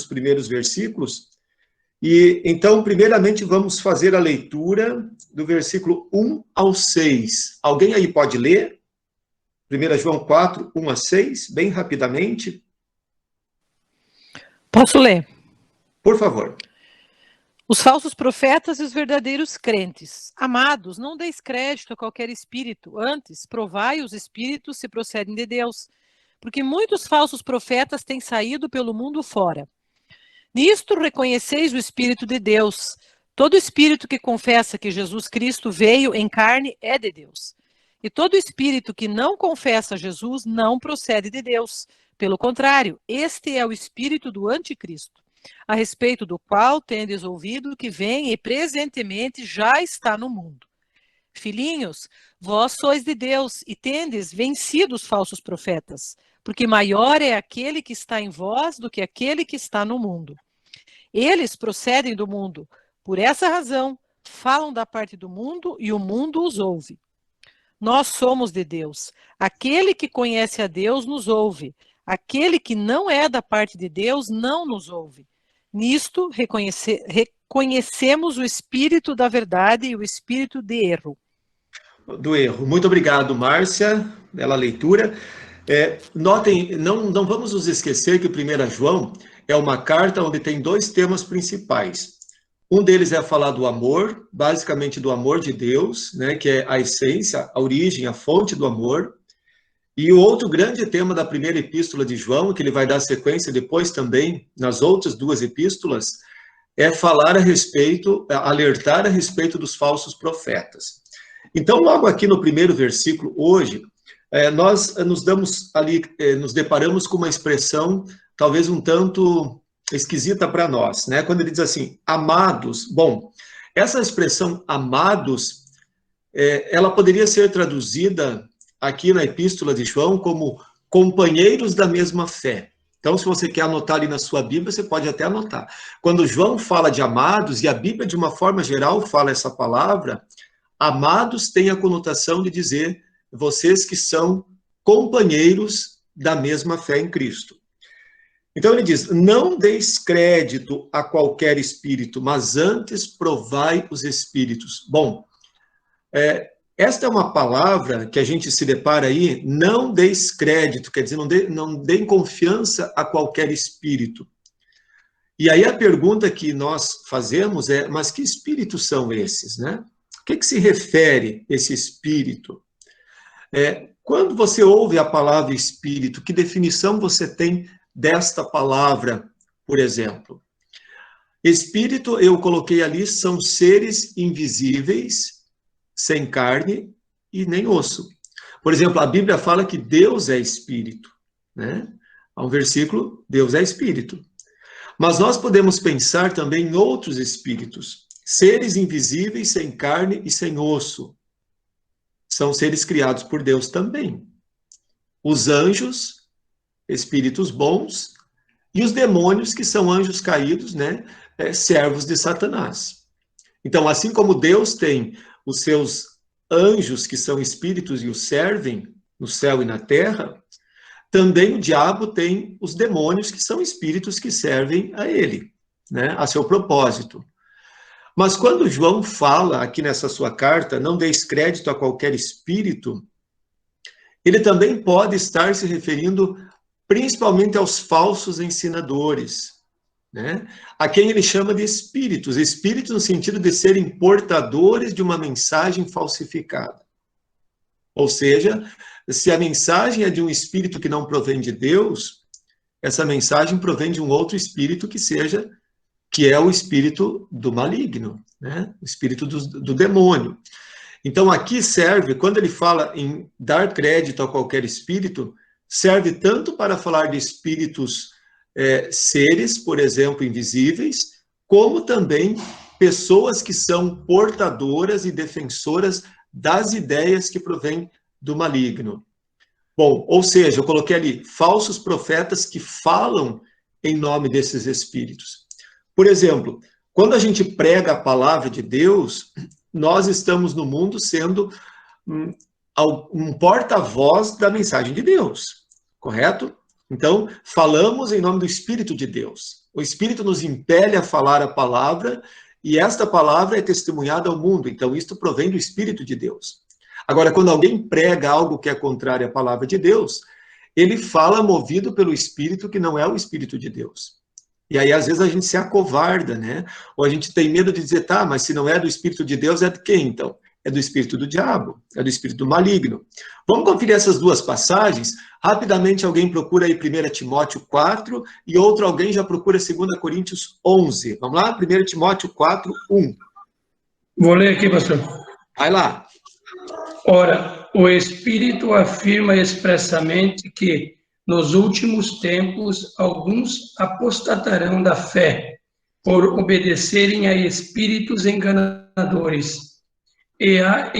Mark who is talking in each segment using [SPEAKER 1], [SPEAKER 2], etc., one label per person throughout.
[SPEAKER 1] primeiros versículos. E então, primeiramente, vamos fazer a leitura do versículo 1 ao 6. Alguém aí pode ler? 1 João 4, 1 a 6, bem rapidamente.
[SPEAKER 2] Posso ler?
[SPEAKER 1] Por favor.
[SPEAKER 2] Os falsos profetas e os verdadeiros crentes. Amados, não deis crédito a qualquer espírito, antes provai os espíritos se procedem de Deus, porque muitos falsos profetas têm saído pelo mundo fora. Nisto reconheceis o Espírito de Deus. Todo espírito que confessa que Jesus Cristo veio em carne é de Deus. E todo espírito que não confessa Jesus não procede de Deus. Pelo contrário, este é o espírito do anticristo, a respeito do qual tendes ouvido que vem e presentemente já está no mundo. Filhinhos, vós sois de Deus e tendes vencido os falsos profetas, porque maior é aquele que está em vós do que aquele que está no mundo. Eles procedem do mundo, por essa razão, falam da parte do mundo e o mundo os ouve. Nós somos de Deus. Aquele que conhece a Deus nos ouve. Aquele que não é da parte de Deus não nos ouve. Nisto reconhecemos o espírito da verdade e o espírito de erro.
[SPEAKER 1] Do erro. Muito obrigado, Márcia, bela leitura. Notem, não vamos nos esquecer que o 1 João é uma carta onde tem dois temas principais. Um deles é falar do amor, basicamente do amor de Deus, né, que é a essência, a origem, a fonte do amor. E o outro grande tema da primeira epístola de João, que ele vai dar sequência depois também nas outras duas epístolas, é falar a respeito, alertar a respeito dos falsos profetas. Então, logo aqui no primeiro versículo, hoje, nós nos deparamos com uma expressão talvez um tanto esquisita para nós, né? Quando ele diz assim, amados. Bom, essa expressão amados, ela poderia ser traduzida aqui na epístola de João como companheiros da mesma fé. Então, se você quer anotar ali na sua Bíblia, você pode até anotar. Quando João fala de amados, e a Bíblia, de uma forma geral, fala essa palavra, amados tem a conotação de dizer vocês que são companheiros da mesma fé em Cristo. Então ele diz, não deis crédito a qualquer espírito, mas antes provai os espíritos. Bom, esta é uma palavra que a gente se depara aí, não deis crédito, quer dizer, não deem confiança a qualquer espírito. E aí a pergunta que nós fazemos é, mas que espíritos são esses, né? O que se refere esse espírito? Quando você ouve a palavra espírito, que definição você tem desta palavra, por exemplo? Espírito, eu coloquei ali, são seres invisíveis, sem carne e nem osso. Por exemplo, a Bíblia fala que Deus é espírito, né? Há um versículo, Deus é espírito. Mas nós podemos pensar também em outros espíritos, seres invisíveis, sem carne e sem osso. São seres criados por Deus também. Os anjos, espíritos bons, e os demônios, que são anjos caídos, né, servos de Satanás. Então, assim como Deus tem os seus anjos, que são espíritos e os servem no céu e na terra, também o diabo tem os demônios, que são espíritos que servem a ele, né, a seu propósito. Mas quando João fala aqui nessa sua carta, não deis crédito a qualquer espírito, ele também pode estar se referindo principalmente aos falsos ensinadores, né? A quem ele chama de espíritos, espíritos no sentido de serem portadores de uma mensagem falsificada. Ou seja, se a mensagem é de um espírito que não provém de Deus, essa mensagem provém de um outro espírito que é o espírito do maligno, né? O espírito do demônio. Então aqui serve, quando ele fala em dar crédito a qualquer espírito, serve tanto para falar de espíritos seres, por exemplo, invisíveis, como também pessoas que são portadoras e defensoras das ideias que provêm do maligno. Bom, ou seja, eu coloquei ali falsos profetas que falam em nome desses espíritos. Por exemplo, quando a gente prega a palavra de Deus, nós estamos no mundo sendo um porta-voz da mensagem de Deus, correto? Então, falamos em nome do Espírito de Deus. O Espírito nos impele a falar a palavra, e esta palavra é testemunhada ao mundo. Então, isto provém do Espírito de Deus. Agora, quando alguém prega algo que é contrário à palavra de Deus, ele fala movido pelo Espírito que não é o Espírito de Deus. E aí, às vezes, a gente se acovarda, né? Ou a gente tem medo de dizer, tá, mas se não é do Espírito de Deus, é de quem, então? É do espírito do diabo, é do espírito maligno. Vamos conferir essas duas passagens? Rapidamente, alguém procura aí 1 Timóteo 4 e outro alguém já procura 2 Coríntios 11. Vamos lá? 1 Timóteo 4, 1.
[SPEAKER 3] Vou ler aqui, pastor.
[SPEAKER 1] Vai lá.
[SPEAKER 3] Ora, o Espírito afirma expressamente que, nos últimos tempos, alguns apostatarão da fé, por obedecerem a espíritos enganadores e a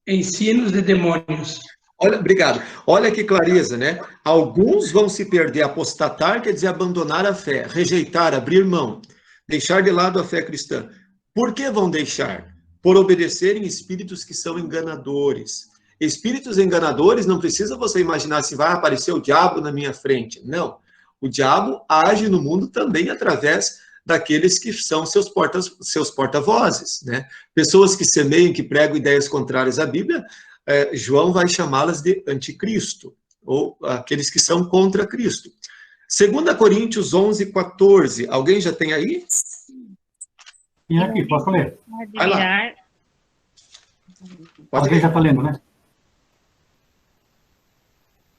[SPEAKER 3] ensinos de demônios.
[SPEAKER 1] Olha, obrigado. Olha que clareza, né? Alguns vão se perder, apostatar quer dizer abandonar a fé, rejeitar, abrir mão, deixar de lado a fé cristã. Por que vão deixar? Por obedecerem espíritos que são enganadores. Espíritos enganadores, não precisa você imaginar assim, vai aparecer o diabo na minha frente. Não. O diabo age no mundo também através daqueles que são seus porta-vozes, né? Pessoas que semeiam, que pregam ideias contrárias à Bíblia, João vai chamá-las de anticristo, ou aqueles que são contra Cristo. 2 Coríntios 11, 14. Alguém já tem aí?
[SPEAKER 4] E aqui, posso ler?
[SPEAKER 1] Vai lá.
[SPEAKER 4] Alguém já está lendo, né?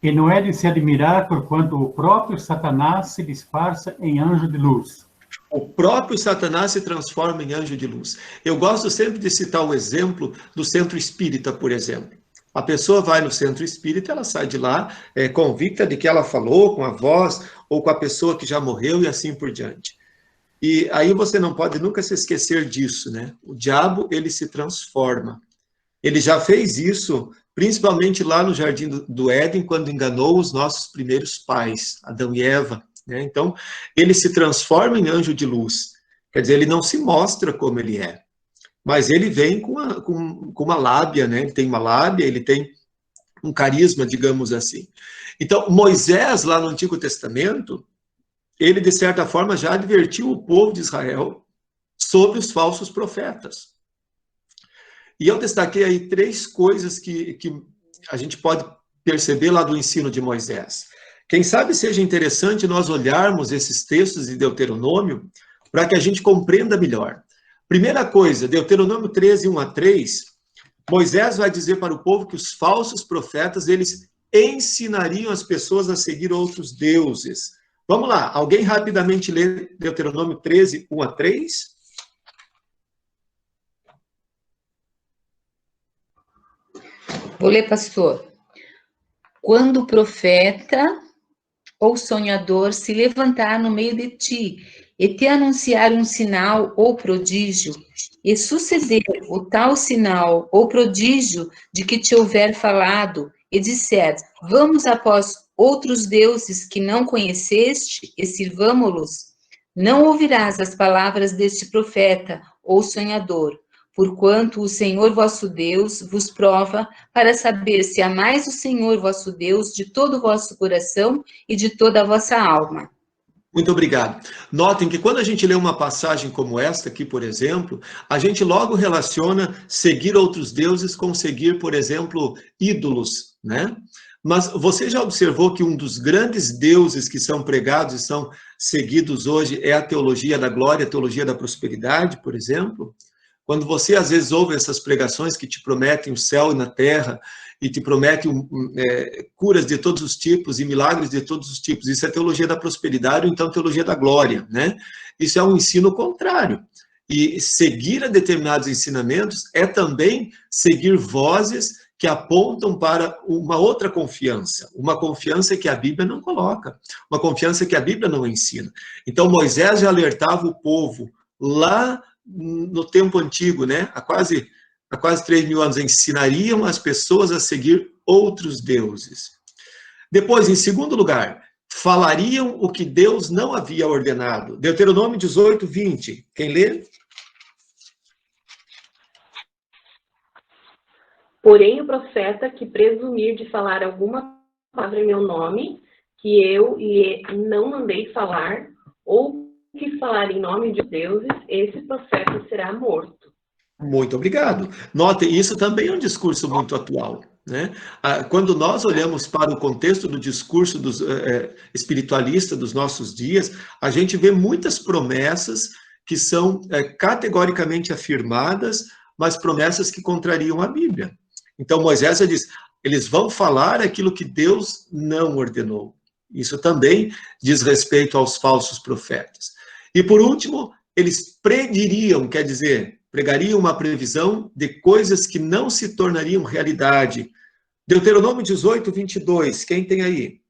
[SPEAKER 4] E não é de se admirar por quanto o próprio Satanás se disfarça em anjo de luz.
[SPEAKER 1] O próprio Satanás se transforma em anjo de luz. Eu gosto sempre de citar o exemplo do centro espírita, por exemplo. A pessoa vai no centro espírita, ela sai de lá convicta de que ela falou com a voz ou com a pessoa que já morreu e assim por diante. E aí você não pode nunca se esquecer disso, né? O diabo, ele se transforma. Ele já fez isso, principalmente lá no Jardim do Éden, quando enganou os nossos primeiros pais, Adão e Eva, né? Então, ele se transforma em anjo de luz. Quer dizer, ele não se mostra como ele é. Mas ele vem com uma lábia, né? Ele tem uma lábia, ele tem um carisma, digamos assim. Então, Moisés, lá no Antigo Testamento, ele, de certa forma, já advertiu o povo de Israel sobre os falsos profetas. E eu destaquei aí 3 coisas que a gente pode perceber lá do ensino de Moisés. Quem sabe seja interessante nós olharmos esses textos de Deuteronômio para que a gente compreenda melhor. Primeira coisa, Deuteronômio 13, 1 a 3, Moisés vai dizer para o povo que os falsos profetas, eles ensinariam as pessoas a seguir outros deuses. Vamos lá, alguém rapidamente lê Deuteronômio 13, 1 a 3?
[SPEAKER 5] Vou ler, pastor. Quando o profeta ou sonhador se levantar no meio de ti e te anunciar um sinal ou prodígio, e suceder o tal sinal ou prodígio de que te houver falado, e disser, vamos após outros deuses que não conheceste e sirvamo-los, não ouvirás as palavras deste profeta ou sonhador, porquanto o Senhor vosso Deus vos prova para saber se amais o Senhor vosso Deus de todo o vosso coração e de toda a vossa alma.
[SPEAKER 1] Muito obrigado. Notem que quando a gente lê uma passagem como esta aqui, por exemplo, a gente logo relaciona seguir outros deuses com seguir, por exemplo, ídolos, né? Mas você já observou que um dos grandes deuses que são pregados e são seguidos hoje é a teologia da glória, a teologia da prosperidade, por exemplo? Quando você, às vezes, ouve essas pregações que te prometem o céu e na terra, e te prometem curas de todos os tipos e milagres de todos os tipos, isso é teologia da prosperidade, ou então teologia da glória, né? Isso é um ensino contrário. E seguir a determinados ensinamentos é também seguir vozes que apontam para uma outra confiança, uma confiança que a Bíblia não coloca, uma confiança que a Bíblia não ensina. Então, Moisés já alertava o povo lá no tempo antigo, né? Há quase 3.000 anos, ensinariam as pessoas a seguir outros deuses. Depois, em segundo lugar, falariam o que Deus não havia ordenado. Deuteronômio 18, 20. Quem lê?
[SPEAKER 6] Porém, o profeta que presumir de falar alguma palavra em meu nome, que eu lhe não mandei falar, ou que falar em nome de deuses, esse profeta será morto.
[SPEAKER 1] Muito obrigado. Notem, isso também é um discurso muito atual, né? Quando nós olhamos para o contexto do discurso dos espiritualista dos nossos dias, a gente vê muitas promessas que são categoricamente afirmadas, mas promessas que contrariam a Bíblia. Então, Moisés diz, eles vão falar aquilo que Deus não ordenou. Isso também diz respeito aos falsos profetas. E, por último, eles prediriam, quer dizer, pregariam uma previsão de coisas que não se tornariam realidade. Deuteronômio 18, 22, quem tem aí?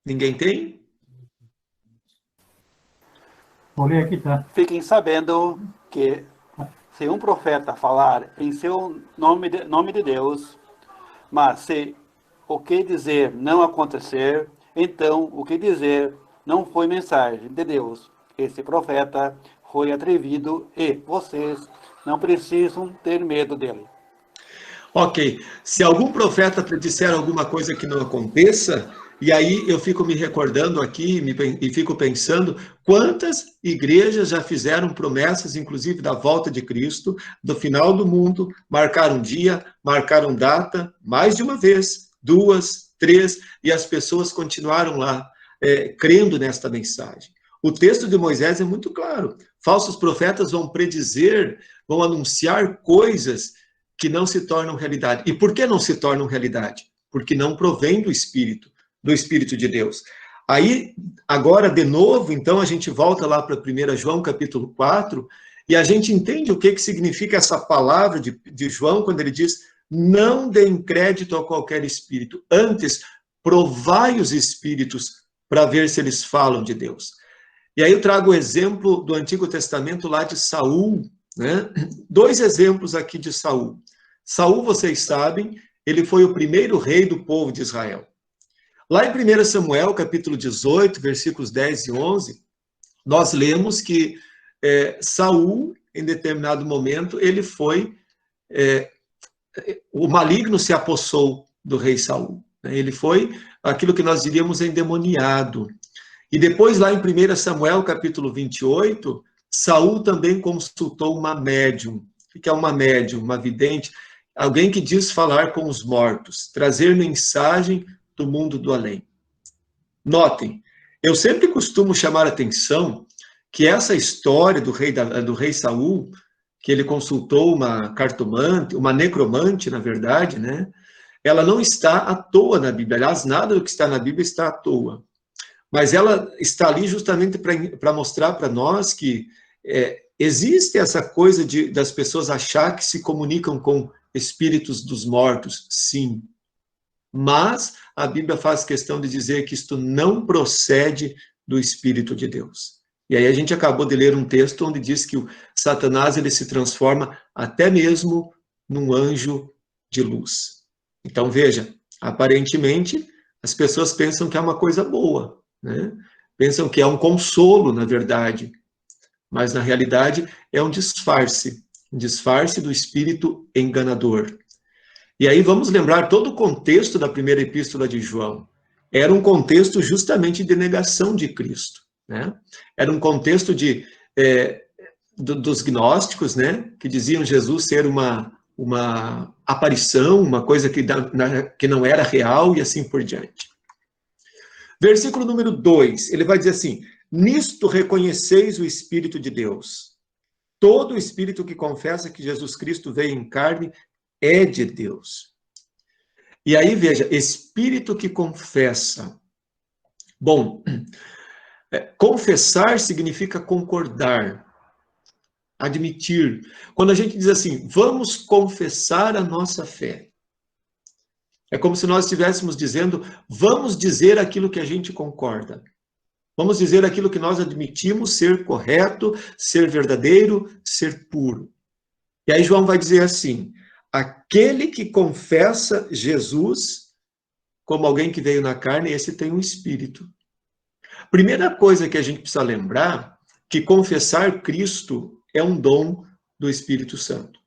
[SPEAKER 1] Ninguém tem?
[SPEAKER 4] Vou ler aqui, tá?
[SPEAKER 7] Fiquem sabendo que se um profeta falar em seu nome de Deus, mas se o que dizer não acontecer, então o que dizer não foi mensagem de Deus. Esse profeta foi atrevido e vocês não precisam ter medo dele.
[SPEAKER 1] Ok. Se algum profeta disser alguma coisa que não aconteça, e aí eu fico me recordando aqui e fico pensando quantas igrejas já fizeram promessas, inclusive da volta de Cristo, do final do mundo, marcaram dia, marcaram data, mais de uma vez, 2, 3, e as pessoas continuaram lá crendo nesta mensagem. O texto de Moisés é muito claro. Falsos profetas vão predizer, vão anunciar coisas que não se tornam realidade. E por que não se tornam realidade? Porque não provém do Espírito de Deus. Aí, agora, de novo, então, a gente volta lá para 1 João, capítulo 4, e a gente entende o que significa essa palavra de João, quando ele diz, não deem crédito a qualquer espírito, antes, provai os espíritos para ver se eles falam de Deus. E aí eu trago o exemplo do Antigo Testamento lá de Saul, né? 2 exemplos aqui de Saul. Saul, vocês sabem, ele foi o primeiro rei do povo de Israel. Lá em 1 Samuel, capítulo 18, versículos 10 e 11, nós lemos que Saul, em determinado momento, ele foi... o maligno se apossou do rei Saul. Né? Ele foi aquilo que nós diríamos endemoniado. E depois, lá em 1 Samuel, capítulo 28, Saul também consultou uma médium. O que é uma médium? Uma vidente? Alguém que diz falar com os mortos, trazer mensagem do mundo do além. Notem, eu sempre costumo chamar a atenção que essa história do rei Saul, que ele consultou uma cartomante, uma necromante, na verdade, né? Ela não está à toa na Bíblia. Aliás, nada do que está na Bíblia está à toa. Mas ela está ali justamente para mostrar para nós que existe essa coisa das pessoas achar que se comunicam com espíritos dos mortos, sim. Mas a Bíblia faz questão de dizer que isto não procede do Espírito de Deus. E aí a gente acabou de ler um texto onde diz que o Satanás ele se transforma até mesmo num anjo de luz. Então veja, aparentemente as pessoas pensam que é uma coisa boa, né? Pensam que é um consolo, na verdade. Mas na realidade é um disfarce do espírito enganador. E aí vamos lembrar todo o contexto da primeira epístola de João. Era um contexto justamente de negação de Cristo, né? Era um contexto dos gnósticos, né? Que diziam Jesus ser uma aparição, uma coisa que não era real e assim por diante. Versículo número 2, ele vai dizer assim, nisto reconheceis o Espírito de Deus. Todo espírito que confessa que Jesus Cristo veio em carne é de Deus. E aí, veja, espírito que confessa. Bom, confessar significa concordar, admitir. Quando a gente diz assim, vamos confessar a nossa fé, é como se nós estivéssemos dizendo, vamos dizer aquilo que a gente concorda. Vamos dizer aquilo que nós admitimos ser correto, ser verdadeiro, ser puro. E aí João vai dizer assim, aquele que confessa Jesus como alguém que veio na carne, esse tem um espírito. Primeira coisa que a gente precisa lembrar, que confessar Cristo é um dom do Espírito Santo.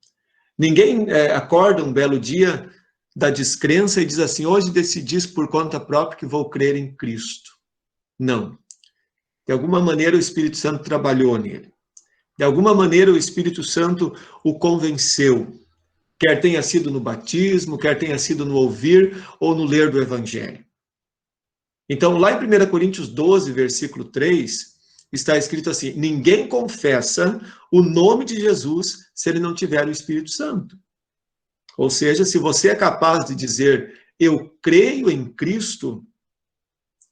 [SPEAKER 1] Ninguém acorda um belo dia da descrença e diz assim, hoje decidi por conta própria que vou crer em Cristo. Não. De alguma maneira o Espírito Santo trabalhou nele. De alguma maneira o Espírito Santo o convenceu. Quer tenha sido no batismo, quer tenha sido no ouvir ou no ler do Evangelho. Então, lá em 1 Coríntios 12, versículo 3, está escrito assim, ninguém confessa o nome de Jesus se ele não tiver o Espírito Santo. Ou seja, se você é capaz de dizer, eu creio em Cristo,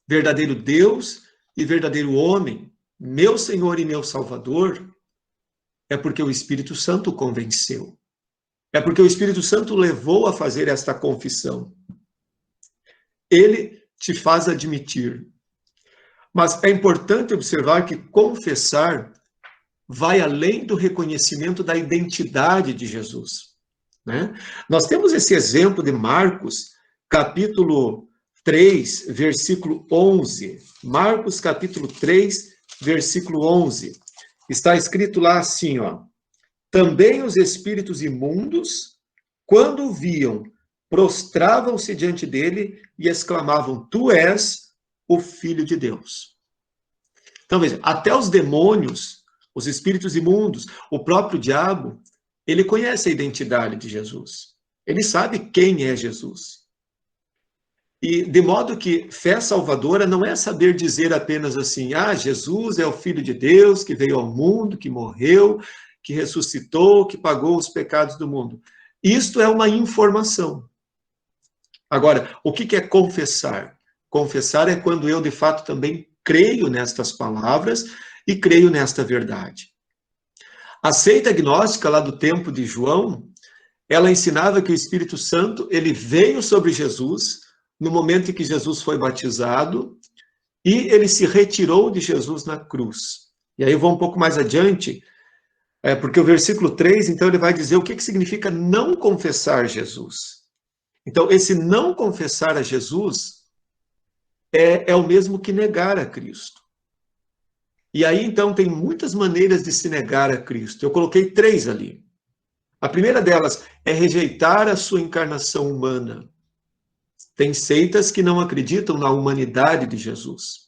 [SPEAKER 1] verdadeiro Deus e verdadeiro homem, meu Senhor e meu Salvador, é porque o Espírito Santo o convenceu. É porque o Espírito Santo levou a fazer esta confissão. Ele te faz admitir. Mas é importante observar que confessar vai além do reconhecimento da identidade de Jesus, né? Nós temos esse exemplo de Marcos, capítulo 3, versículo 11. Marcos, capítulo 3, versículo 11. Está escrito lá assim, ó. Também os espíritos imundos, quando o viam, prostravam-se diante dele e exclamavam, tu és o Filho de Deus. Então, veja, até os demônios, os espíritos imundos, o próprio diabo, ele conhece a identidade de Jesus. Ele sabe quem é Jesus. E de modo que fé salvadora não é saber dizer apenas assim, Jesus é o Filho de Deus, que veio ao mundo, que morreu, que ressuscitou, que pagou os pecados do mundo. Isto é uma informação. Agora, o que é confessar? Confessar é quando eu, de fato, também creio nestas palavras e creio nesta verdade. A seita agnóstica lá do tempo de João, ela ensinava que o Espírito Santo, ele veio sobre Jesus no momento em que Jesus foi batizado e ele se retirou de Jesus na cruz. E aí eu vou um pouco mais adiante, porque o versículo 3, então, ele vai dizer o que significa não confessar Jesus. Então, esse não confessar a Jesus é o mesmo que negar a Cristo. E aí, então, tem muitas maneiras de se negar a Cristo. Eu coloquei 3 ali. A primeira delas é rejeitar a sua encarnação humana. Tem seitas que não acreditam na humanidade de Jesus.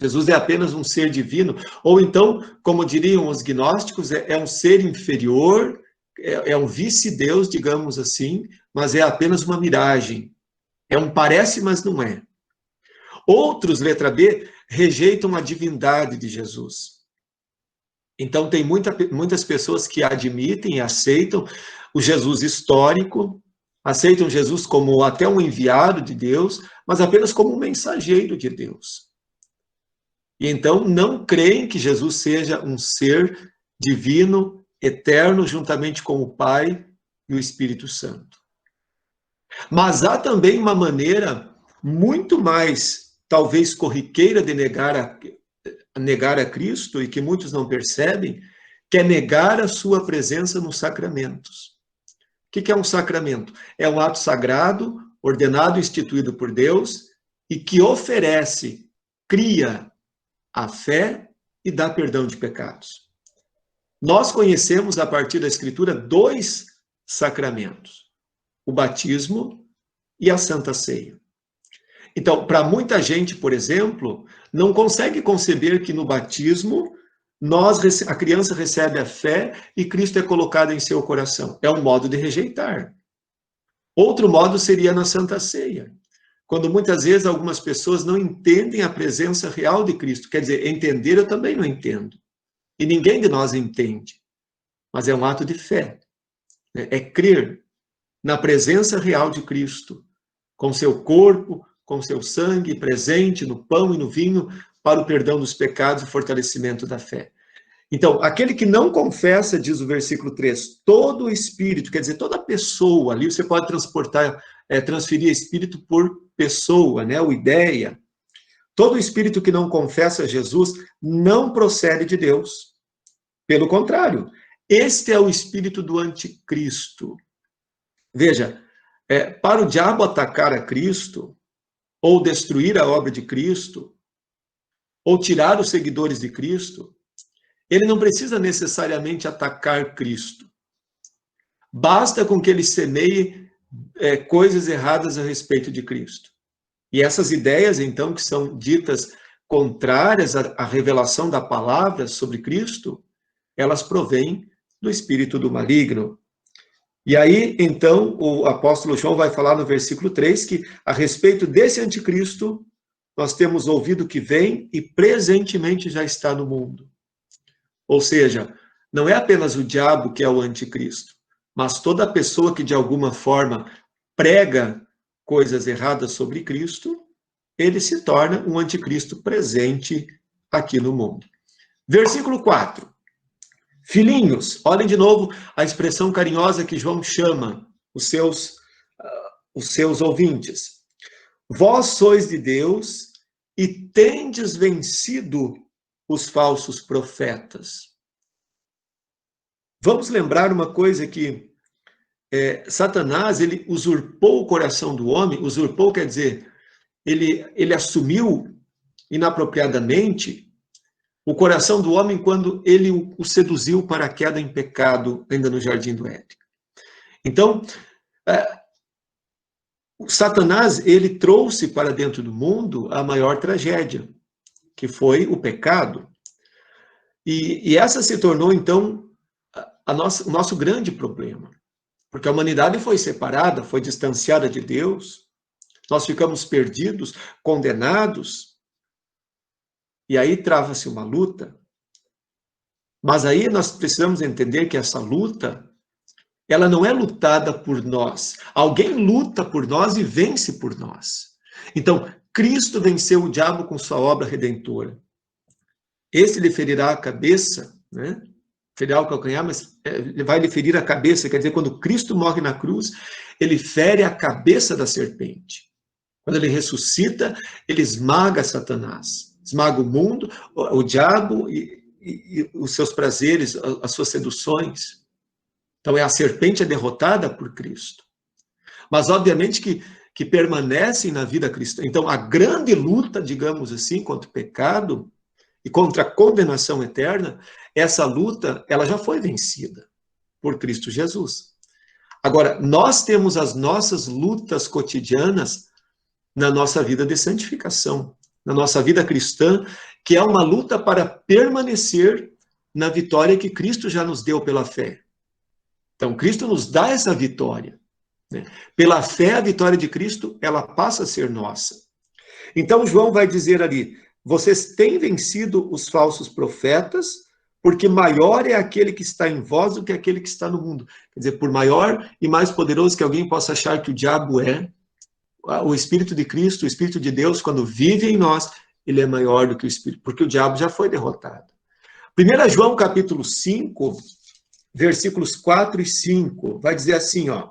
[SPEAKER 1] Jesus é apenas um ser divino, ou então, como diriam os gnósticos, é um ser inferior, é um vice-deus, digamos assim, mas é apenas uma miragem. É um parece, mas não é. Outros, letra B, rejeitam a divindade de Jesus. Então, tem muitas pessoas que admitem e aceitam o Jesus histórico, aceitam Jesus como até um enviado de Deus, mas apenas como um mensageiro de Deus. E então não creem que Jesus seja um ser divino, eterno, juntamente com o Pai e o Espírito Santo. Mas há também uma maneira muito mais, talvez, corriqueira de negar a Cristo, e que muitos não percebem, que é negar a sua presença nos sacramentos. O que é um sacramento? É um ato sagrado, ordenado e instituído por Deus, e que oferece, cria a fé e dá perdão de pecados. Nós conhecemos, a partir da Escritura, 2 sacramentos: o batismo e a Santa Ceia. Então, para muita gente, por exemplo, não consegue conceber que no batismo a criança recebe a fé e Cristo é colocado em seu coração. É um modo de rejeitar. Outro modo seria na Santa Ceia, quando muitas vezes algumas pessoas não entendem a presença real de Cristo. Quer dizer, entender eu também não entendo. E ninguém de nós entende. Mas é um ato de fé. É crer na presença real de Cristo, com seu corpo, com seu sangue presente no pão e no vinho, para o perdão dos pecados e fortalecimento da fé. Então, aquele que não confessa, diz o versículo 3, todo espírito, quer dizer, toda pessoa, ali você pode transferir espírito por pessoa, né, ou ideia. Todo espírito que não confessa Jesus não procede de Deus. Pelo contrário, este é o espírito do anticristo. Veja, para o diabo atacar a Cristo, ou destruir a obra de Cristo, ou tirar os seguidores de Cristo, ele não precisa necessariamente atacar Cristo. basta com que ele semeie coisas erradas a respeito de Cristo. E essas ideias, então, que são ditas contrárias à revelação da palavra sobre Cristo, elas provêm do espírito do maligno. E aí, então, o apóstolo João vai falar no versículo 3 que, a respeito desse anticristo, nós temos ouvido que vem e presentemente já está no mundo. Ou seja, não é apenas o diabo que é o anticristo, mas toda pessoa que de alguma forma prega coisas erradas sobre Cristo, ele se torna um anticristo presente aqui no mundo. Versículo 4. Filhinhos, olhem de novo a expressão carinhosa que João chama os seus ouvintes. Vós sois de Deus e tendes vencido os falsos profetas. Vamos lembrar uma coisa que Satanás, ele usurpou o coração do homem. Usurpou quer dizer, ele assumiu inapropriadamente o coração do homem quando ele o seduziu para a queda em pecado, ainda no Jardim do Éden. Então, Satanás, ele trouxe para dentro do mundo a maior tragédia, que foi o pecado. E essa se tornou, então, o nosso grande problema. Porque a humanidade foi separada, foi distanciada de Deus, nós ficamos perdidos, condenados, e aí trava-se uma luta. Mas aí nós precisamos entender que essa luta, ela não é lutada por nós. Alguém luta por nós e vence por nós. Então, Cristo venceu o diabo com sua obra redentora. Esse lhe ferirá a cabeça, né? Ferirá o calcanhar, mas ele vai lhe ferir a cabeça. Quer dizer, quando Cristo morre na cruz, ele fere a cabeça da serpente. Quando ele ressuscita, ele esmaga Satanás. Esmaga o mundo, o diabo e os seus prazeres, as suas seduções. Então, a serpente é derrotada por Cristo. Mas, obviamente, que permanecem na vida cristã. Então, a grande luta, digamos assim, contra o pecado e contra a condenação eterna, essa luta, ela já foi vencida por Cristo Jesus. Agora, nós temos as nossas lutas cotidianas na nossa vida de santificação, na nossa vida cristã, que é uma luta para permanecer na vitória que Cristo já nos deu pela fé. Então, Cristo nos dá essa vitória, né? Pela fé, a vitória de Cristo, ela passa a ser nossa. Então, João vai dizer ali, vocês têm vencido os falsos profetas, porque maior é aquele que está em vós do que aquele que está no mundo. Quer dizer, por maior e mais poderoso que alguém possa achar que o diabo é, o Espírito de Cristo, o Espírito de Deus, quando vive em nós, ele é maior do que o Espírito, porque o diabo já foi derrotado. 1 João capítulo 5, versículos 4 e 5, vai dizer assim, ó,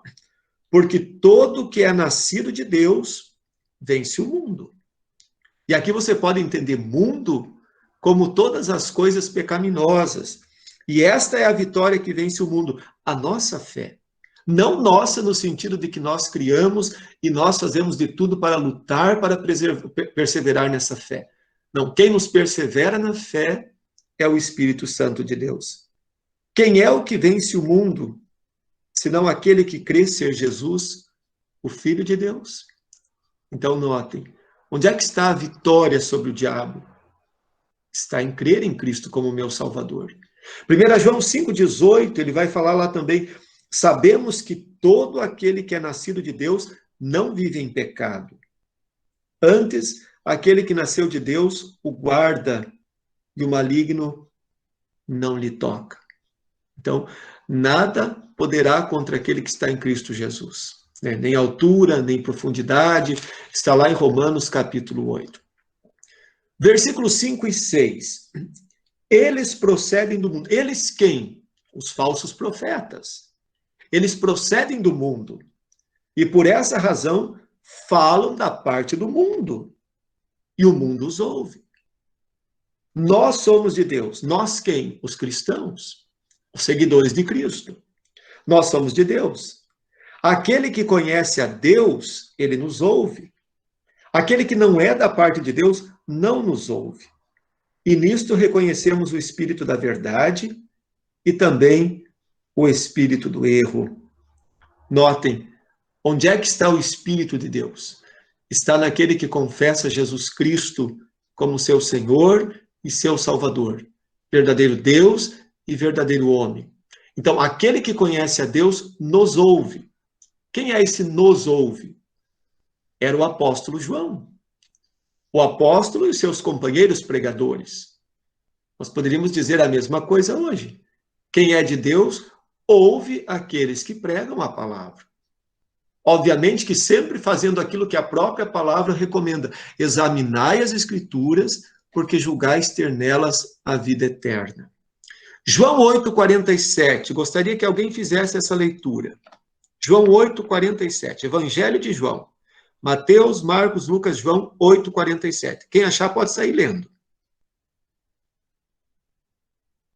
[SPEAKER 1] porque todo que é nascido de Deus vence o mundo. E aqui você pode entender mundo como todas as coisas pecaminosas. E esta é a vitória que vence o mundo, a nossa fé. Não nossa no sentido de que nós criamos e nós fazemos de tudo para lutar, para perseverar nessa fé. Não, quem nos persevera na fé é o Espírito Santo de Deus. Quem é o que vence o mundo, senão aquele que crê ser Jesus, o Filho de Deus? Então notem, onde é que está a vitória sobre o diabo? Está em crer em Cristo como meu Salvador. 1 João 5,18, ele vai falar lá também, sabemos que todo aquele que é nascido de Deus não vive em pecado. Antes, aquele que nasceu de Deus o guarda e o maligno não lhe toca. Então, nada poderá contra aquele que está em Cristo Jesus. Né? Nem altura, nem profundidade. Está lá em Romanos capítulo 8. Versículos 5 e 6. Eles procedem do mundo. Eles quem? Os falsos profetas. Eles procedem do mundo. E por essa razão falam da parte do mundo. E o mundo os ouve. Nós somos de Deus. Nós quem? Os cristãos. Os seguidores de Cristo. Nós somos de Deus. Aquele que conhece a Deus, ele nos ouve. Aquele que não é da parte de Deus, não nos ouve. E nisto reconhecemos o espírito da verdade e também o espírito do erro. Notem, onde é que está o Espírito de Deus? Está naquele que confessa Jesus Cristo como seu Senhor e seu Salvador, verdadeiro Deus e verdadeiro homem. Então, aquele que conhece a Deus nos ouve. Quem é esse nos ouve? Era o apóstolo João. O apóstolo e seus companheiros pregadores. Nós poderíamos dizer a mesma coisa hoje. Quem é de Deus, ouve aqueles que pregam a palavra. Obviamente que sempre fazendo aquilo que a própria palavra recomenda. Examinai as Escrituras, porque julgais ter nelas a vida eterna. João 8,47. Gostaria que alguém fizesse essa leitura. João 8,47. Evangelho de João. Mateus, Marcos, Lucas, João 8,47. Quem achar pode sair lendo.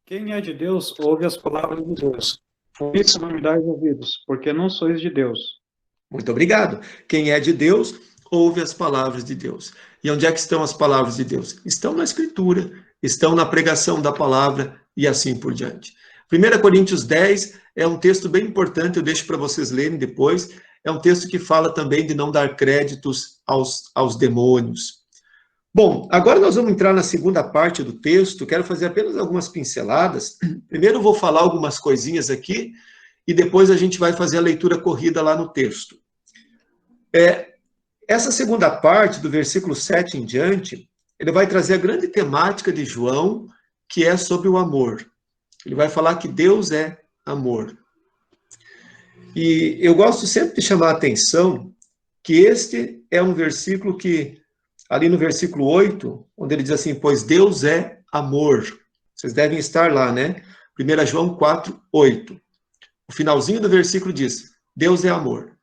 [SPEAKER 8] Quem é de Deus, ouve as palavras de Deus. Por isso não me dais ouvidos, porque não sois de Deus.
[SPEAKER 1] Muito obrigado. Quem é de Deus, ouve as palavras de Deus. E onde é que estão as palavras de Deus? Estão na Escritura, estão na pregação da palavra e assim por diante. 1 Coríntios 10 é um texto bem importante, eu deixo para vocês lerem depois. É um texto que fala também de não dar créditos aos demônios. Bom, agora nós vamos entrar na segunda parte do texto. Quero fazer apenas algumas pinceladas. Primeiro eu vou falar algumas coisinhas aqui e depois a gente vai fazer a leitura corrida lá no texto. Essa segunda parte, do versículo 7 em diante, ele vai trazer a grande temática de João, que é sobre o amor. Ele vai falar que Deus é amor. E eu gosto sempre de chamar a atenção que este é um versículo que, ali no versículo 8, onde ele diz assim, pois Deus é amor. Vocês devem estar lá, né? 1 João 4, 8. O finalzinho do versículo diz, Deus é amor.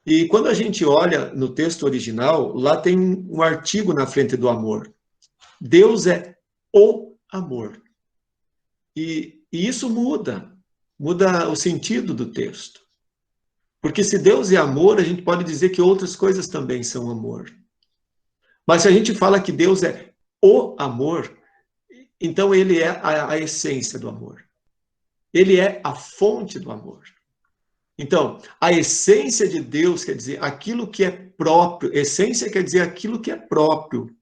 [SPEAKER 1] E quando a gente olha no texto original, lá tem um artigo na frente do amor. Deus é o amor. E isso muda o sentido do texto. Porque se Deus é amor, a gente pode dizer que outras coisas também são amor. Mas se a gente fala que Deus é o amor, então ele é a essência do amor. Ele é a fonte do amor. Então, a essência de Deus quer dizer aquilo que é próprio. Essência quer dizer aquilo que é próprio.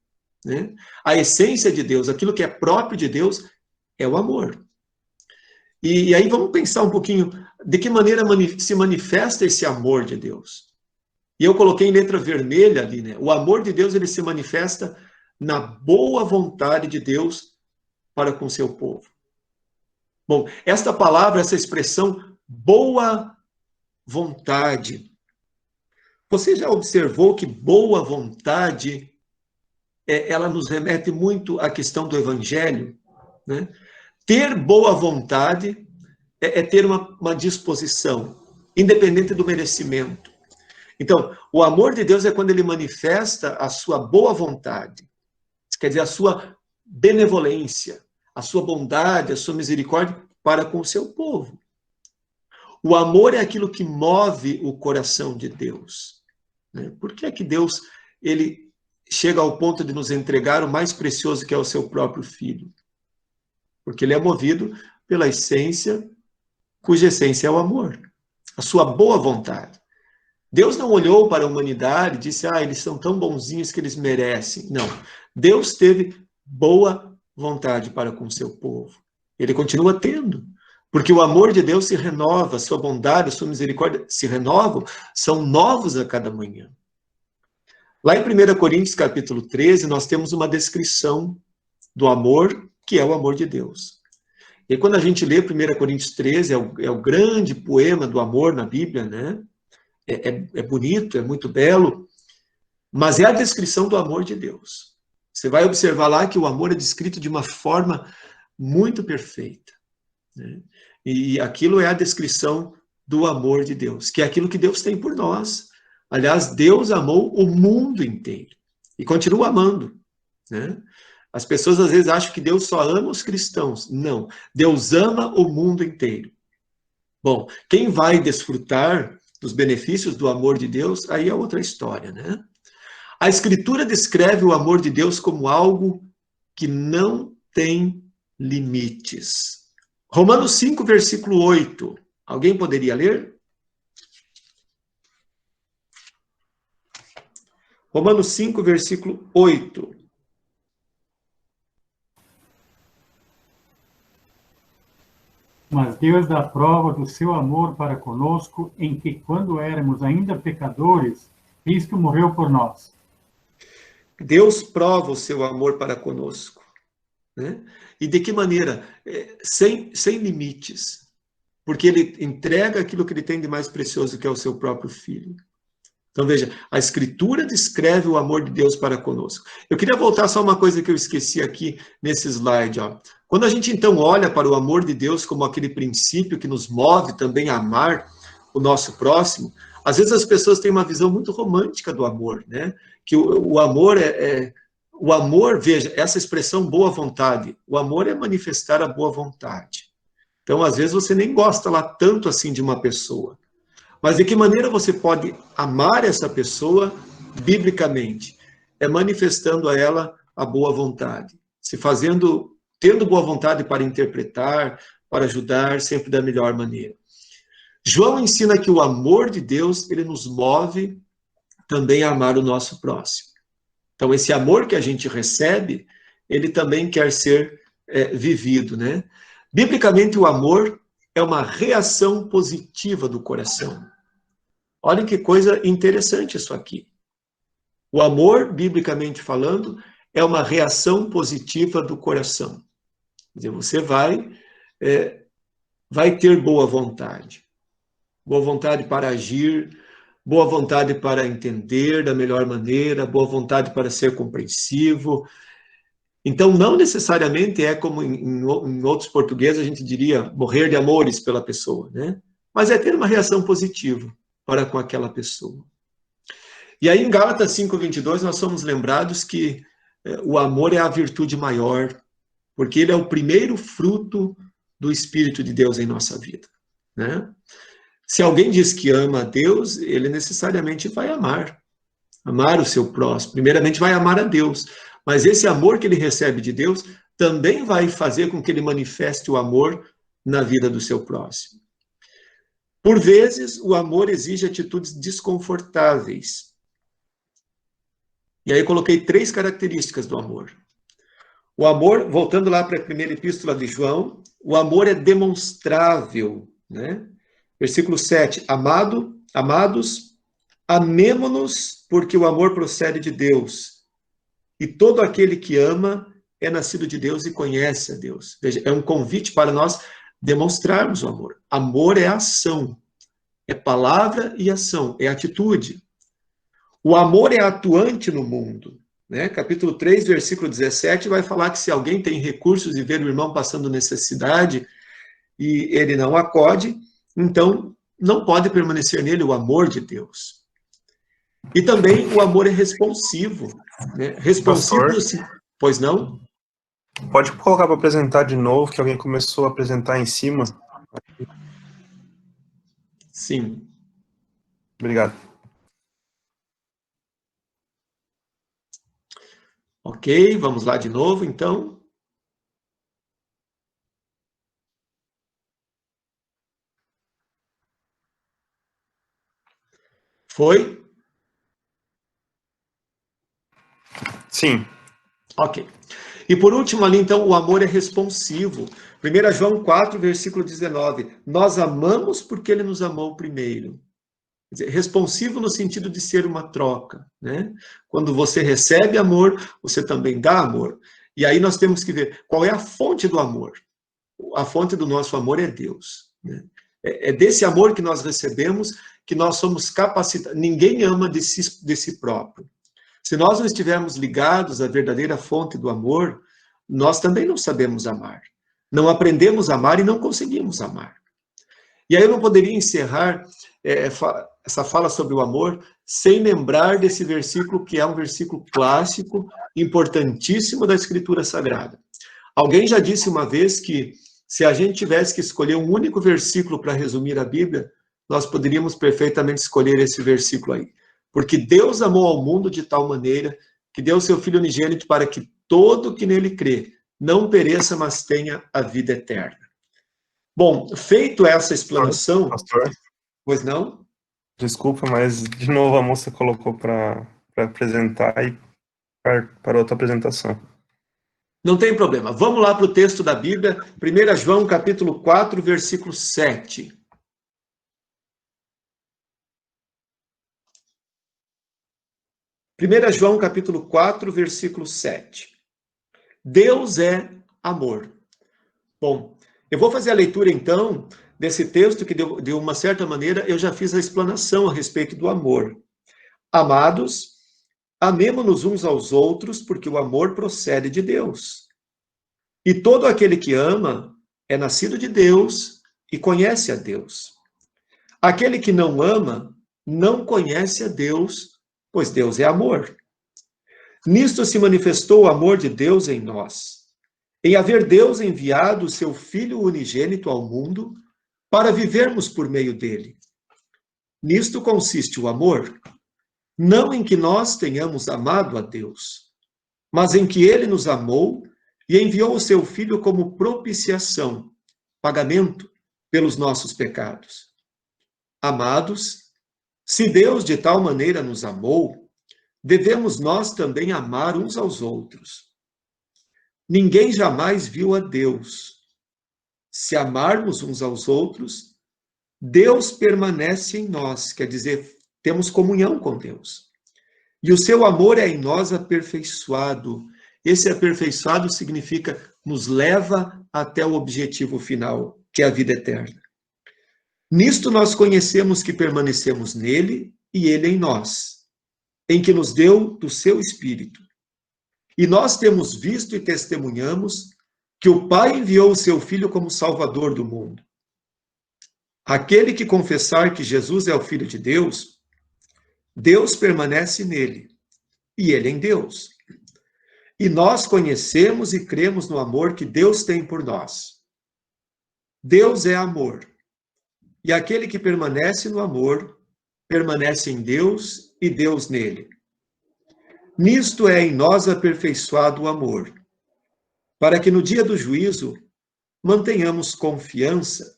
[SPEAKER 1] Né? A essência de Deus, aquilo que é próprio de Deus, é o amor. E aí vamos pensar um pouquinho de que maneira se manifesta esse amor de Deus. E eu coloquei em letra vermelha ali, né? O amor de Deus, ele se manifesta na boa vontade de Deus para com seu povo. Bom, esta palavra, essa expressão, boa vontade. Você já observou que boa vontade, ela nos remete muito à questão do evangelho, né? Ter boa vontade é ter uma disposição, independente do merecimento. Então, o amor de Deus é quando ele manifesta a sua boa vontade, quer dizer, a sua benevolência, a sua bondade, a sua misericórdia para com o seu povo. O amor é aquilo que move o coração de Deus. Né? Por que é que Deus ele chega ao ponto de nos entregar o mais precioso que é o seu próprio Filho? Porque ele é movido pela essência, cuja essência é o amor, a sua boa vontade. Deus não olhou para a humanidade e disse, eles são tão bonzinhos que eles merecem. Não. Deus teve boa vontade para com o seu povo. Ele continua tendo. Porque o amor de Deus se renova, a sua bondade, a sua misericórdia se renovam, são novos a cada manhã. Lá em 1 Coríntios capítulo 13, nós temos uma descrição do amor, que é o amor de Deus. E quando a gente lê 1 Coríntios 13, é o grande poema do amor na Bíblia, né? É bonito, é muito belo, mas é a descrição do amor de Deus. Você vai observar lá que o amor é descrito de uma forma muito perfeita. Né? E aquilo é a descrição do amor de Deus, que é aquilo que Deus tem por nós. Aliás, Deus amou o mundo inteiro e continua amando. Né? As pessoas às vezes acham que Deus só ama os cristãos. Não, Deus ama o mundo inteiro. Bom, quem vai desfrutar dos benefícios do amor de Deus, aí é outra história, né? A Escritura descreve o amor de Deus como algo que não tem limites. Romanos 5, versículo 8. Alguém poderia ler? Romanos 5, versículo 8.
[SPEAKER 4] Mas Deus dá prova do seu amor para conosco, em que, quando éramos ainda pecadores, Cristo morreu por nós.
[SPEAKER 1] Deus prova o seu amor para conosco, né? E de que maneira? Sem limites. Porque ele entrega aquilo que ele tem de mais precioso, que é o seu próprio Filho. Então, veja, a Escritura descreve o amor de Deus para conosco. Eu queria voltar só uma coisa que eu esqueci aqui nesse slide. Ó. Quando a gente, então, olha para o amor de Deus como aquele princípio que nos move também a amar o nosso próximo, às vezes as pessoas têm uma visão muito romântica do amor, né? Que o amor o amor, veja, essa expressão boa vontade, o amor é manifestar a boa vontade. Então, às vezes, você nem gosta lá tanto assim de uma pessoa. Mas de que maneira você pode amar essa pessoa biblicamente? É manifestando a ela a boa vontade, tendo boa vontade para interpretar, para ajudar, sempre da melhor maneira. João ensina que o amor de Deus, ele nos move também a amar o nosso próximo. Então, esse amor que a gente recebe, ele também quer ser vivido, né? Biblicamente, o amor é uma reação positiva do coração. Olhem que coisa interessante isso aqui. O amor, biblicamente falando, é uma reação positiva do coração. Quer dizer, você vai ter boa vontade para agir, boa vontade para entender da melhor maneira, boa vontade para ser compreensivo. Então, não necessariamente é como em outros portugueses a gente diria morrer de amores pela pessoa, né? Mas é ter uma reação positiva para com aquela pessoa. E aí, em Gálatas 5:22, nós somos lembrados que o amor é a virtude maior, porque ele é o primeiro fruto do Espírito de Deus em nossa vida, né? Se alguém diz que ama a Deus, ele necessariamente vai amar o seu próximo. Primeiramente vai amar a Deus, mas esse amor que ele recebe de Deus também vai fazer com que ele manifeste o amor na vida do seu próximo. Por vezes, o amor exige atitudes desconfortáveis. E aí eu coloquei 3 características do amor. O amor, voltando lá para a primeira epístola de João, o amor é demonstrável, né? Versículo 7, amados, amemo-nos, porque o amor procede de Deus. E todo aquele que ama é nascido de Deus e conhece a Deus. Veja, é um convite para nós demonstrarmos o amor. Amor é ação, é palavra e ação, é atitude. O amor é atuante no mundo, né? Capítulo 3, versículo 17, vai falar que se alguém tem recursos e vê o irmão passando necessidade e ele não acode, então não pode permanecer nele o amor de Deus. E também o amor é responsivo, né? Responsivo, pois não?
[SPEAKER 9] Pode colocar para apresentar de novo, que alguém começou a apresentar em cima.
[SPEAKER 1] Sim.
[SPEAKER 9] Obrigado.
[SPEAKER 1] Ok, vamos lá de novo, então. Foi?
[SPEAKER 9] Sim.
[SPEAKER 1] Ok. E por último ali, então, o amor é responsivo. 1 João 4, versículo 19. Nós amamos porque ele nos amou primeiro. Quer dizer, responsivo no sentido de ser uma troca, né? Quando você recebe amor, você também dá amor. E aí nós temos que ver qual é a fonte do amor. A fonte do nosso amor é Deus, né? É desse amor que nós recebemos que nós somos capacitados. Ninguém ama de si próprio. Se nós não estivermos ligados à verdadeira fonte do amor, nós também não sabemos amar. Não aprendemos a amar e não conseguimos amar. E aí eu não poderia encerrar essa fala sobre o amor sem lembrar desse versículo que é um versículo clássico, importantíssimo da Escritura Sagrada. Alguém já disse uma vez que se a gente tivesse que escolher um único versículo para resumir a Bíblia, nós poderíamos perfeitamente escolher esse versículo aí. Porque Deus amou ao mundo de tal maneira que deu o seu Filho unigênito para que todo que nele crê não pereça, mas tenha a vida eterna. Bom, feito essa explanação...
[SPEAKER 9] Pastor?
[SPEAKER 1] Pois não?
[SPEAKER 9] Desculpa, mas de novo a moça colocou para para apresentar e para outra apresentação.
[SPEAKER 1] Não tem problema. Vamos lá para o texto da Bíblia, 1 João, capítulo 4, versículo 7. João, capítulo 4, versículo 7. Deus é amor. Bom, eu vou fazer a leitura, então, desse texto que, de uma certa maneira, eu já fiz a explanação a respeito do amor. Amados, amemo-nos uns aos outros, porque o amor procede de Deus. E todo aquele que ama é nascido de Deus e conhece a Deus. Aquele que não ama não conhece a Deus, pois Deus é amor. Nisto se manifestou o amor de Deus em nós, em haver Deus enviado o seu Filho unigênito ao mundo para vivermos por meio dele. Nisto consiste o amor, não em que nós tenhamos amado a Deus, mas em que ele nos amou e enviou o seu Filho como propiciação, pagamento pelos nossos pecados. Amados, se Deus de tal maneira nos amou, devemos nós também amar uns aos outros. Ninguém jamais viu a Deus. Se amarmos uns aos outros, Deus permanece em nós, quer dizer, temos comunhão com Deus. E o seu amor é em nós aperfeiçoado. Esse aperfeiçoado significa nos leva até o objetivo final, que é a vida eterna. Nisto nós conhecemos que permanecemos nele e ele em nós, em que nos deu do seu Espírito. E nós temos visto e testemunhamos que o Pai enviou o seu Filho como Salvador do mundo. Aquele que confessar que Jesus é o Filho de Deus, Deus permanece nele, e ele em Deus. E nós conhecemos e cremos no amor que Deus tem por nós. Deus é amor. E aquele que permanece no amor, permanece em Deus e Deus nele. Nisto é em nós aperfeiçoado o amor, para que no dia do juízo mantenhamos confiança,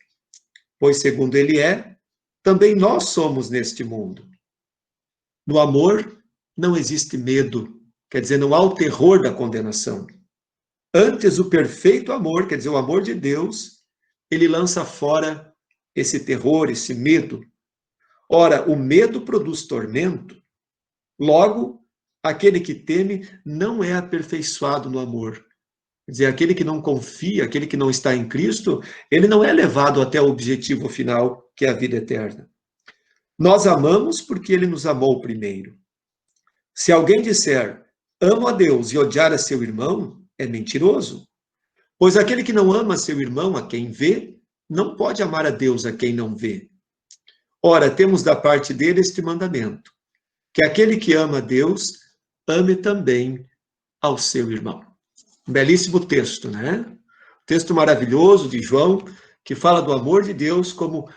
[SPEAKER 1] pois segundo ele é, também nós somos neste mundo. No amor não existe medo, quer dizer, não há o terror da condenação. Antes, o perfeito amor, quer dizer, o amor de Deus, ele lança fora esse terror, esse medo. Ora, o medo produz tormento. Logo, aquele que teme não é aperfeiçoado no amor. Quer dizer, aquele que não confia, aquele que não está em Cristo, ele não é levado até o objetivo final, que é a vida eterna. Nós amamos porque ele nos amou primeiro. Se alguém disser, amo a Deus e odiar a seu irmão, é mentiroso. Pois aquele que não ama seu irmão, a quem vê, não pode amar a Deus a quem não vê. Ora, temos da parte dele este mandamento, que aquele que ama a Deus, ame também ao seu irmão. Um belíssimo texto, né? Texto maravilhoso de João, que fala do amor de Deus como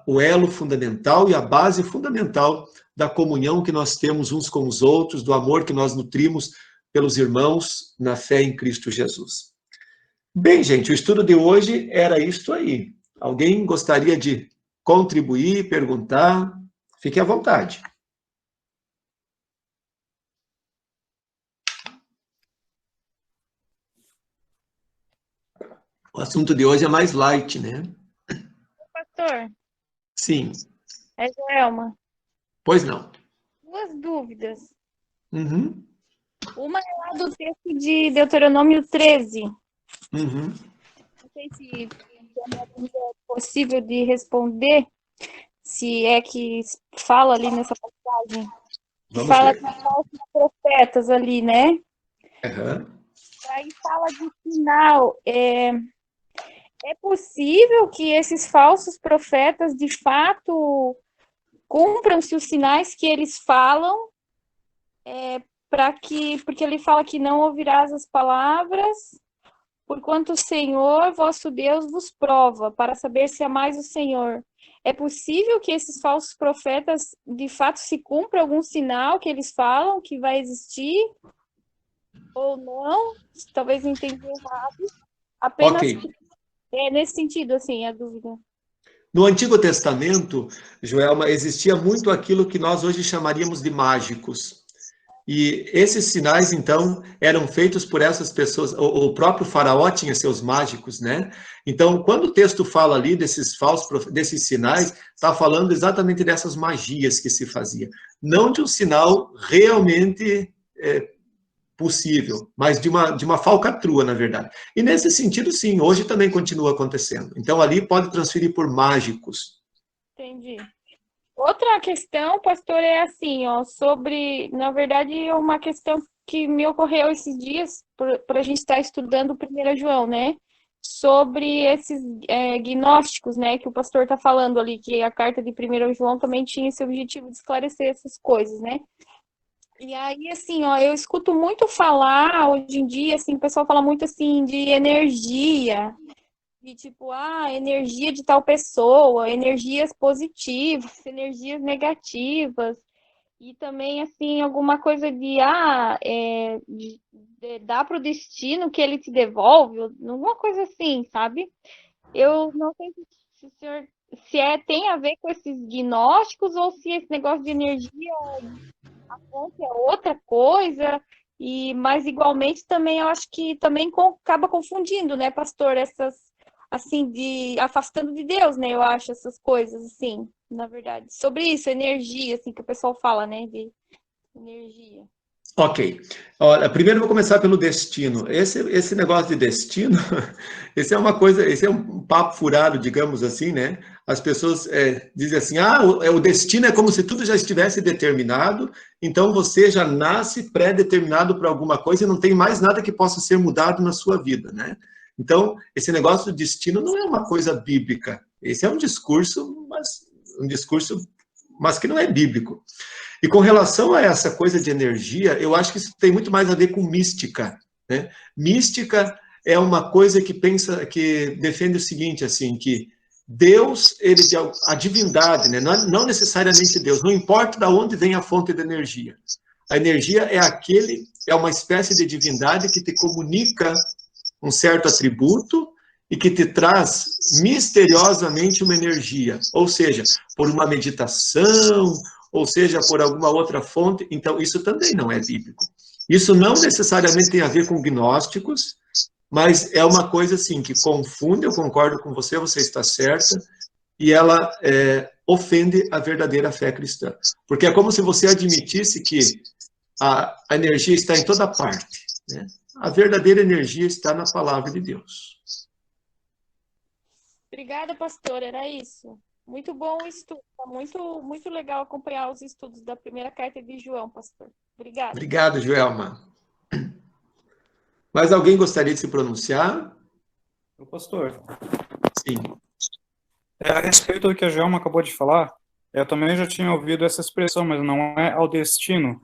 [SPEAKER 1] o elo fundamental e a base fundamental da comunhão que nós temos uns com os outros, do amor que nós nutrimos pelos irmãos na fé em Cristo Jesus. Bem, gente, o estudo de hoje era isto aí. Alguém gostaria de contribuir, perguntar? Fique à vontade. O assunto de hoje é mais light, né?
[SPEAKER 10] Pastor,
[SPEAKER 1] Sim.
[SPEAKER 10] é Joelma.
[SPEAKER 1] Pois não.
[SPEAKER 10] Duas dúvidas.
[SPEAKER 1] Uhum.
[SPEAKER 10] Uma é lá do texto de Deuteronômio 13.
[SPEAKER 1] Uhum.
[SPEAKER 10] Não sei se é possível de responder, se é que fala ali nessa passagem.
[SPEAKER 1] Vamos
[SPEAKER 10] fala
[SPEAKER 1] ver.
[SPEAKER 10] dos falsos profetas ali, né?
[SPEAKER 1] Uhum.
[SPEAKER 10] Aí fala de sinal. É possível que esses falsos profetas, de fato, cumpram-se os sinais que eles falam, porque ele fala que não ouvirás as palavras, porquanto o Senhor, vosso Deus, vos prova, para saber se amais o Senhor. É possível que esses falsos profetas, de fato, se cumpra algum sinal que eles falam que vai existir? Ou não? Talvez entendi errado. Apenas
[SPEAKER 1] Ok.
[SPEAKER 10] nesse sentido, assim, a dúvida.
[SPEAKER 1] No Antigo Testamento, Joelma, existia muito aquilo que nós hoje chamaríamos de mágicos. E esses sinais, então, eram feitos por essas pessoas. O próprio faraó tinha seus mágicos, né? Então, quando o texto fala ali desses desses sinais, está falando exatamente dessas magias que se fazia. Não de um sinal realmente possível, mas de uma falcatrua, na verdade. E nesse sentido, sim, hoje também continua acontecendo. Então, ali pode transferir por mágicos.
[SPEAKER 10] Entendi. Outra questão, pastor, é assim, ó, sobre, na verdade, uma questão que me ocorreu esses dias, por a gente estar estudando o 1 João, né? Sobre esses gnósticos, né? Que o pastor está falando ali, que a carta de 1 João também tinha esse objetivo de esclarecer essas coisas, né? E aí, assim, ó, eu escuto muito falar, hoje em dia, assim, o pessoal fala muito, assim, de energia, de tipo, energia de tal pessoa, energias positivas, energias negativas, e também, assim, alguma coisa de, dá para o destino que ele te devolve, alguma coisa assim, sabe? Eu não sei se o senhor, tem a ver com esses gnósticos ou se esse negócio de energia, a fonte é outra coisa, mas igualmente também eu acho que também acaba confundindo, né, pastor, essas assim, afastando de Deus, né, eu acho, essas coisas, assim, na verdade. Sobre isso, energia, assim, que o pessoal fala, né, de energia.
[SPEAKER 1] Ok. Olha, primeiro eu vou começar pelo destino. Esse negócio de destino, esse é um papo furado, digamos assim, né? As pessoas dizem assim, o destino é como se tudo já estivesse determinado, então você já nasce pré-determinado para alguma coisa e não tem mais nada que possa ser mudado na sua vida, né? Então, esse negócio do destino não é uma coisa bíblica. Esse é um discurso, mas que não é bíblico. E com relação a essa coisa de energia, eu acho que isso tem muito mais a ver com mística, né? Mística é uma coisa que defende o seguinte, assim, que Deus, a divindade, né? Não necessariamente Deus, não importa de onde vem a fonte de energia. A energia é uma espécie de divindade que te comunica um certo atributo e que te traz misteriosamente uma energia, ou seja, por uma meditação, ou seja, por alguma outra fonte. Então, isso também não é bíblico. Isso não necessariamente tem a ver com gnósticos, mas é uma coisa, assim, que confunde, eu concordo com você, você está certa, e ela ofende a verdadeira fé cristã. Porque é como se você admitisse que a energia está em toda parte, né? A verdadeira energia está na palavra de Deus.
[SPEAKER 10] Obrigada, pastor, era isso. Muito bom o estudo, tá muito legal acompanhar os estudos da primeira carta de João, pastor. Obrigada.
[SPEAKER 1] Obrigado, Joelma. Mais alguém gostaria de se pronunciar?
[SPEAKER 8] O pastor.
[SPEAKER 1] Sim.
[SPEAKER 8] A respeito do que a Joelma acabou de falar, eu também já tinha ouvido essa expressão, mas não é ao destino,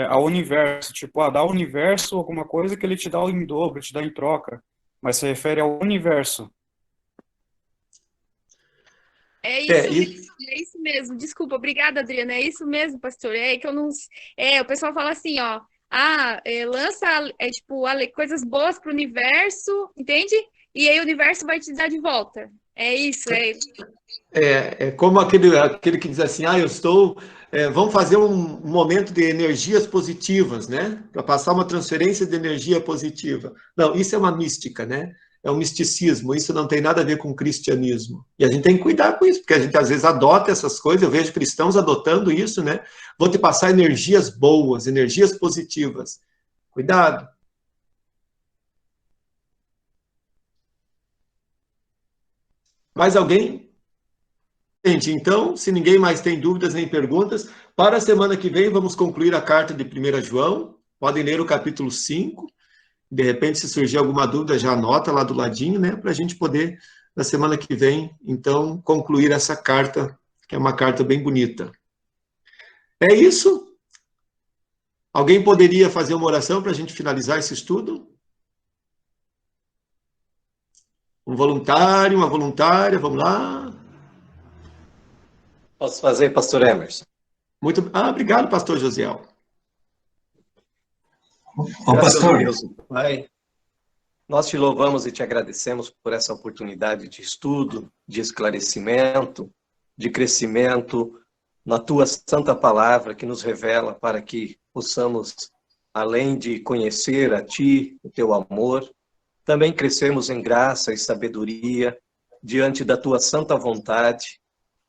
[SPEAKER 8] ao universo. Tipo, dá ao universo alguma coisa que ele te dá em dobro, te dá em troca. Mas se refere ao universo.
[SPEAKER 10] É isso mesmo. Desculpa, obrigada, Adriana. É isso mesmo, pastor. É que eu não. O pessoal fala assim, ó. Lança coisas boas para o universo, entende? E aí o universo vai te dar de volta. É isso,
[SPEAKER 1] É como aquele que diz assim, vamos fazer um momento de energias positivas, né? Para passar uma transferência de energia positiva. Não, isso é uma mística, né? É um misticismo, isso não tem nada a ver com cristianismo. E a gente tem que cuidar com isso, porque a gente às vezes adota essas coisas, eu vejo cristãos adotando isso, né? Vou te passar energias boas, energias positivas. Cuidado. Mais alguém? Gente, então, se ninguém mais tem dúvidas nem perguntas, para a semana que vem vamos concluir a carta de 1 João. Podem ler o capítulo 5. De repente, se surgir alguma dúvida, já anota lá do ladinho, né? Para a gente poder, na semana que vem, então, concluir essa carta, que é uma carta bem bonita. É isso? Alguém poderia fazer uma oração para a gente finalizar esse estudo? Um voluntário, uma voluntária, vamos lá.
[SPEAKER 11] Posso fazer, pastor Emerson?
[SPEAKER 1] Obrigado, pastor Josiel.
[SPEAKER 11] Pastor Deus, Pai, nós te louvamos e te agradecemos por essa oportunidade de estudo, de esclarecimento, de crescimento na tua santa palavra que nos revela para que possamos, além de conhecer a Ti, o Teu amor, também crescermos em graça e sabedoria diante da Tua santa vontade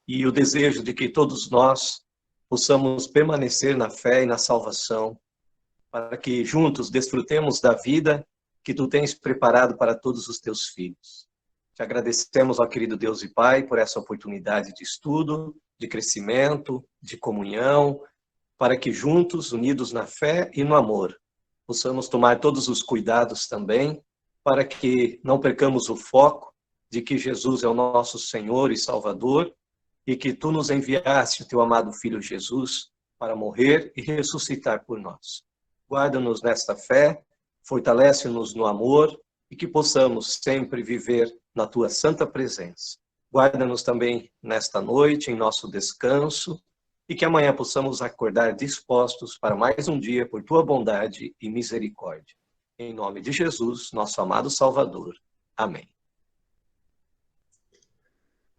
[SPEAKER 11] e o desejo de que todos nós possamos permanecer na fé e na salvação, para que juntos desfrutemos da vida que Tu tens preparado para todos os Teus filhos. Te agradecemos, ó querido Deus e Pai, por essa oportunidade de estudo, de crescimento, de comunhão, para que juntos, unidos na fé e no amor, possamos tomar todos os cuidados também, para que não percamos o foco de que Jesus é o nosso Senhor e Salvador, e que Tu nos enviaste o Teu amado Filho Jesus para morrer e ressuscitar por nós. Guarda-nos nesta fé, fortalece-nos no amor, e que possamos sempre viver na Tua santa presença. Guarda-nos também nesta noite, em nosso descanso, e que amanhã possamos acordar dispostos para mais um dia por Tua bondade e misericórdia. Em nome de Jesus, nosso amado Salvador. Amém.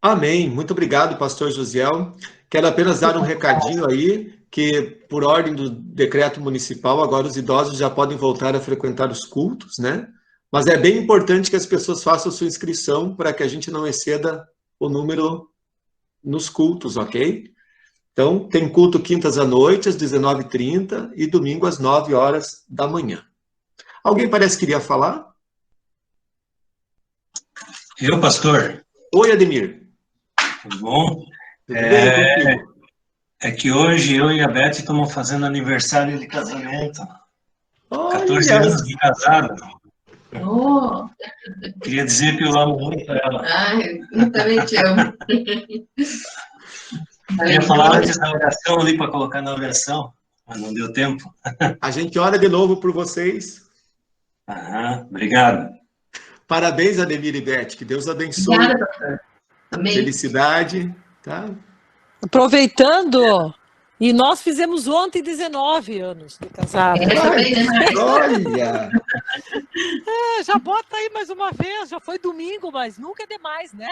[SPEAKER 1] Amém. Muito obrigado, pastor Josiel. Quero apenas dar um recadinho aí, que por ordem do decreto municipal, agora os idosos já podem voltar a frequentar os cultos, né? Mas é bem importante que as pessoas façam sua inscrição para que a gente não exceda o número nos cultos, ok? Então, tem culto quintas à noite, às 19h30, e domingo às 9h da manhã. Alguém parece que queria falar?
[SPEAKER 12] Eu, pastor.
[SPEAKER 1] Oi, Ademir.
[SPEAKER 12] Tudo bom?
[SPEAKER 1] Tudo bem,
[SPEAKER 12] é que hoje eu e a Beth estamos fazendo aniversário de casamento.
[SPEAKER 1] Olha.
[SPEAKER 12] 14 anos de casado.
[SPEAKER 5] Oh.
[SPEAKER 12] Queria dizer que eu amo muito ela.
[SPEAKER 5] Ai, eu também te amo.
[SPEAKER 12] Eu ia falar antes da oração ali para colocar na oração, mas não deu tempo.
[SPEAKER 1] A gente ora de novo por vocês.
[SPEAKER 12] Obrigado.
[SPEAKER 1] Parabéns, Ademir e Beth. Que Deus abençoe.
[SPEAKER 5] Obrigada, pastor. Amém.
[SPEAKER 1] Felicidade, tá?
[SPEAKER 2] Aproveitando, e nós fizemos ontem 19 anos de casado.
[SPEAKER 1] Olha!
[SPEAKER 2] Já bota aí mais uma vez, já foi domingo, mas nunca é demais, né?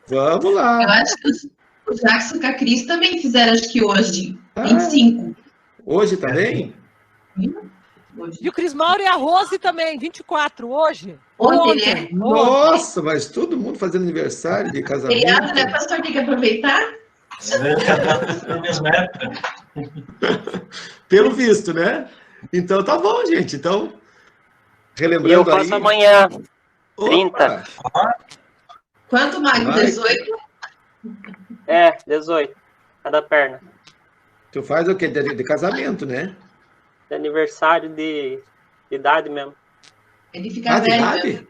[SPEAKER 1] Vamos lá.
[SPEAKER 13] Eu acho que o Jackson com a Cris também fizeram, acho que hoje, 25.
[SPEAKER 1] Hoje também?
[SPEAKER 13] Hoje.
[SPEAKER 2] E o Cris Mauro e a Rose também, 24, hoje.
[SPEAKER 13] Ontem, né?
[SPEAKER 1] Nossa, mas todo mundo fazendo aniversário de casamento.
[SPEAKER 13] Feriado, né, pastor? Tem que aproveitar.
[SPEAKER 1] Pelo visto, né? Então tá bom, gente. Então, relembrando
[SPEAKER 14] aí... eu faço
[SPEAKER 1] aí...
[SPEAKER 14] amanhã, 30.
[SPEAKER 13] Quanto, Mário? 18?
[SPEAKER 14] É, 18. Cada perna.
[SPEAKER 1] Tu faz o quê? De casamento, né?
[SPEAKER 14] De aniversário de idade mesmo.
[SPEAKER 13] Ele fica velho.
[SPEAKER 1] Idade?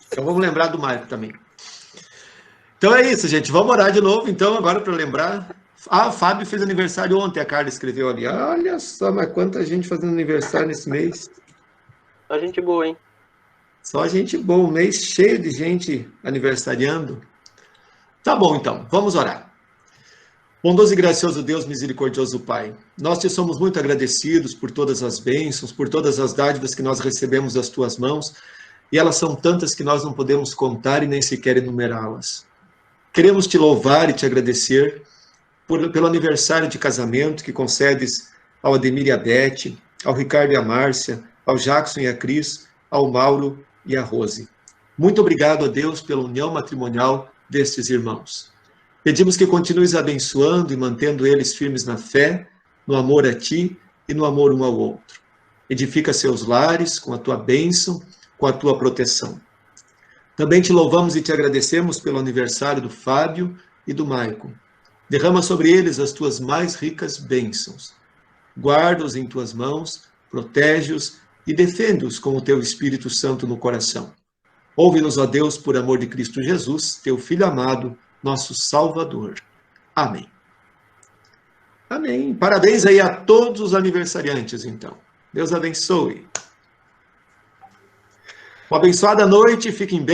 [SPEAKER 1] Então vamos lembrar do Marco também. Então é isso, gente. Vamos orar de novo, então, agora para lembrar. Ah, o Fábio fez aniversário ontem, a Carla escreveu ali. Olha só, mas quanta gente fazendo aniversário nesse mês.
[SPEAKER 14] Só gente boa, hein?
[SPEAKER 1] Só gente boa, um mês cheio de gente aniversariando. Tá bom, então, vamos orar. Bondoso e gracioso Deus, misericordioso Pai, nós te somos muito agradecidos por todas as bênçãos, por todas as dádivas que nós recebemos das tuas mãos, e elas são tantas que nós não podemos contar e nem sequer enumerá-las. Queremos te louvar e te agradecer pelo aniversário de casamento que concedes ao Ademir e a Beth, ao Ricardo e a Márcia, ao Jackson e a Cris, ao Mauro e a Rose. Muito obrigado a Deus pela união matrimonial destes irmãos. Pedimos que continues abençoando e mantendo eles firmes na fé, no amor a ti e no amor um ao outro. Edifica seus lares com a tua bênção, com a tua proteção. Também te louvamos e te agradecemos pelo aniversário do Fábio e do Maicon. Derrama sobre eles as tuas mais ricas bênçãos. Guarda-os em tuas mãos, protege-os e defende-os com o teu Espírito Santo no coração. Ouve-nos, ó Deus, por amor de Cristo Jesus, teu Filho amado, nosso Salvador. Amém. Amém. Parabéns aí a todos os aniversariantes, então. Deus abençoe. Uma abençoada noite, fiquem bem.